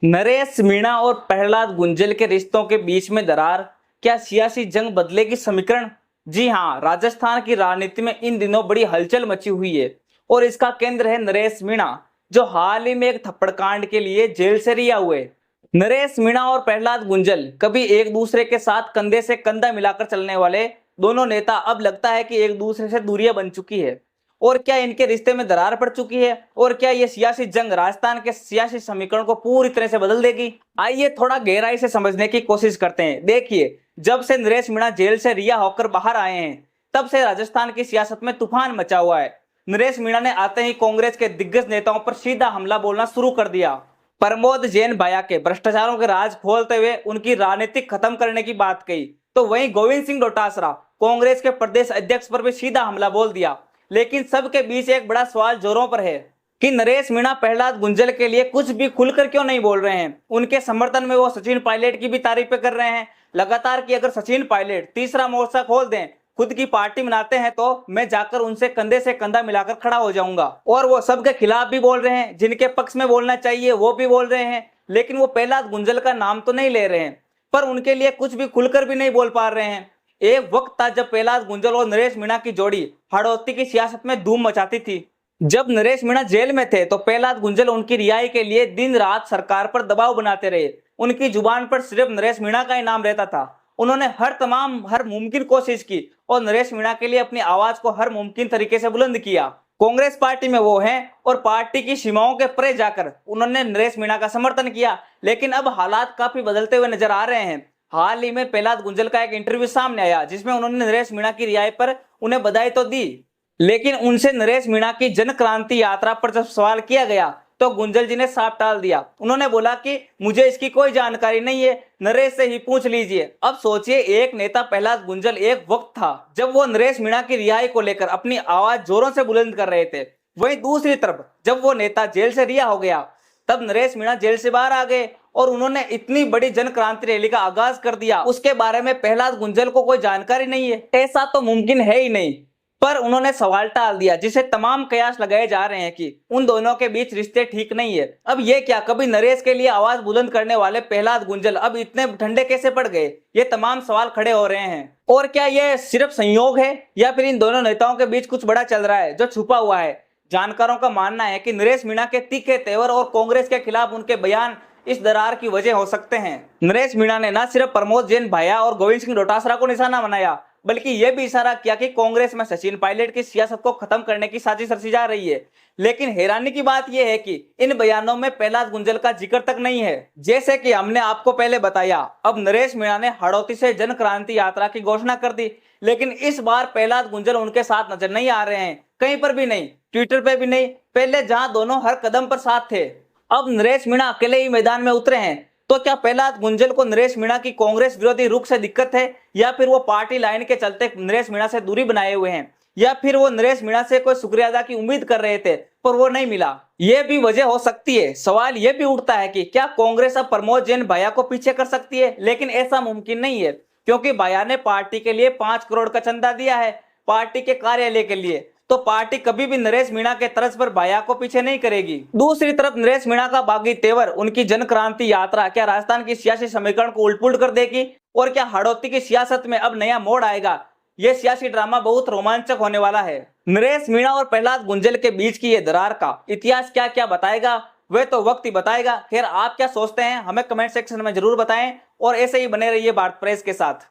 नरेश मीणा और प्रहलाद गुंजल के रिश्तों के बीच में दरार, क्या सियासी जंग बदलेगी समीकरण? जी हां, राजस्थान की राजनीति में इन दिनों बड़ी हलचल मची हुई है और इसका केंद्र है नरेश मीणा, जो हाल ही में एक थप्पड़ कांड के लिए जेल से रिहा हुए। नरेश मीणा और प्रहलाद गुंजल कभी एक दूसरे के साथ कंधे से कंधा मिलाकर चलने वाले दोनों नेता अब लगता है कि एक दूसरे से दूरियां बन चुकी है। और क्या इनके रिश्ते में दरार पड़ चुकी है? और क्या ये सियासी जंग राजस्थान के सियासी समीकरण को पूरी तरह से बदल देगी? आइए थोड़ा गहराई से समझने की कोशिश करते हैं। देखिए, जब से नरेश मीणा जेल से रिहा होकर बाहर आए हैं, तब से राजस्थान की सियासत में तूफान मचा हुआ है। नरेश मीणा ने आते ही कांग्रेस के दिग्गज नेताओं पर सीधा हमला बोलना शुरू कर दिया। प्रमोद जैन भाया के भ्रष्टाचारों के राज खोलते हुए उनकी राजनीति खत्म करने की बात कही, तो वहीं गोविंद सिंह डोटासरा कांग्रेस के प्रदेश अध्यक्ष पर भी सीधा हमला बोल दिया। लेकिन सबके बीच एक बड़ा सवाल जोरों पर है कि नरेश मीणा प्रहलाद गुंजल के लिए कुछ भी खुलकर क्यों नहीं बोल रहे हैं। उनके समर्थन में वो सचिन पायलट की भी तारीफें कर रहे हैं लगातार कि अगर सचिन पायलट तीसरा मोर्चा खोल दें, खुद की पार्टी बनाते हैं, तो मैं जाकर उनसे कंधे से कंधा मिलाकर खड़ा हो जाऊंगा। और वो सबके खिलाफ भी बोल रहे हैं, जिनके पक्ष में बोलना चाहिए वो भी बोल रहे हैं, लेकिन वो प्रहलाद गुंजल का नाम तो नहीं ले रहे हैं, पर उनके लिए कुछ भी खुलकर भी नहीं बोल पा रहे हैं। एक वक्त था जब प्रहलाद गुंजल और नरेश मीणा की जोड़ी हड़ौती की सियासत में धूम मचाती थी। जब नरेश मीणा जेल में थे तो प्रहलाद गुंजल उनकी रिहाई के लिए दिन रात सरकार पर दबाव बनाते रहे। उनकी जुबान पर सिर्फ नरेश मीणा का ही नाम रहता था। उन्होंने हर मुमकिन कोशिश की और नरेश मीणा के लिए अपनी आवाज को हर मुमकिन तरीके से बुलंद किया। कांग्रेस पार्टी में वो हैं और पार्टी की सीमाओं के परे जाकर उन्होंने नरेश मीणा का समर्थन किया। लेकिन अब हालात काफी बदलते हुए नजर आ रहे हैं। हाल ही में प्रहलाद गुंजल का एक इंटरव्यू सामने आया, जिसमें उन्होंने नरेश मीणा की रिहाई पर उन्हें बधाई तो दी, लेकिन उनसे नरेश मीणा की जन क्रांति यात्रा पर जब सवाल किया गया तो गुंजल जी ने साफ टाल दिया। उन्होंने बोला कि मुझे इसकी कोई जानकारी नहीं है, नरेश से ही पूछ लीजिए। अब सोचिए, एक नेता प्रहलाद गुंजल एक वक्त था जब वो नरेश मीणा की रिहाई को लेकर अपनी आवाज जोरों से बुलंद कर रहे थे। वहीं दूसरी तरफ जब वो नेता जेल से रिहा हो गया, तब नरेश मीणा जेल से बाहर आ गए और उन्होंने इतनी बड़ी जन क्रांति रैली का आगाज कर दिया। उसके बारे में प्रहलाद गुंजल को कोई जानकारी नहीं है, ऐसा तो मुमकिन है ही नहीं। पर उन्होंने सवाल टाल दिया, जिसे तमाम कयास लगाए जा रहे हैं कि उन दोनों के बीच रिश्ते ठीक नहीं है। अब ये क्या, कभी नरेश के लिए आवाज बुलंद करने वाले प्रहलाद गुंजल अब इतने ठंडे कैसे पड़ गए? ये तमाम सवाल खड़े हो रहे हैं। और क्या ये सिर्फ संयोग है या फिर इन दोनों नेताओं के बीच कुछ बड़ा चल रहा है जो छुपा हुआ है? जानकारों का मानना है कि नरेश मीणा के तीखे तेवर और कांग्रेस के खिलाफ उनके बयान इस दरार की वजह हो सकते हैं। नरेश मीणा ने न सिर्फ प्रमोद जैन भाया और गोविंद सिंह डोटासरा को निशाना बनाया, बल्कि यह भी इशारा किया कि कांग्रेस में सचिन पायलट की सियासत को खत्म करने की साजिश रची जा रही है। लेकिन हैरानी की बात यह है कि इन बयानों में प्रहलाद गुंजल का जिक्र तक नहीं है। जैसे कि हमने आपको पहले बताया, अब नरेश मीणा ने हड़ौती से जन क्रांति यात्रा की घोषणा कर दी, लेकिन इस बार प्रहलाद गुंजल उनके साथ नजर नहीं आ रहे हैं, कहीं पर भी नहीं, ट्विटर पे भी नहीं। पहले जहां दोनों हर कदम पर साथ थे, अब नरेश मीणा अकेले ही मैदान में उतरे हैं। तो क्या प्रहलाद गुंजल को नरेश मीणा की कांग्रेस विरोधी रुख से दिक्कत है, या फिर वो पार्टी लाइन के चलते नरेश मीणा से दूरी बनाए हुए हैं, या फिर वो नरेश मीणा से कोई शुक्रिया अदा की उम्मीद कर रहे थे पर वो नहीं मिला? ये भी वजह हो सकती है। सवाल ये भी उठता है कि क्या कांग्रेस अब प्रमोद जैन भाया को पीछे कर सकती है? लेकिन ऐसा मुमकिन नहीं है, क्योंकि भाया ने पार्टी के लिए 5 करोड़ का चंदा दिया है, पार्टी के कार्यालय के लिए। तो पार्टी कभी भी नरेश मीणा के तर्ज पर भाया को पीछे नहीं करेगी। दूसरी तरफ नरेश मीणा का बागी तेवर, उनकी जन क्रांति यात्रा क्या राजस्थान की सियासी समीकरण को उलट-पुलट कर देगी? और क्या हड़ौती की सियासत में अब नया मोड़ आएगा? यह सियासी ड्रामा बहुत रोमांचक होने वाला है। नरेश मीणा और प्रहलाद गुंजल के बीच की यह दरार का इतिहास क्या क्या बताएगा, वह तो वक्त ही बताएगा। खैर, आप क्या सोचते हैं हमें कमेंट सेक्शन में जरूर बताएं और ऐसे ही बने रहिए भारत प्रेस के साथ।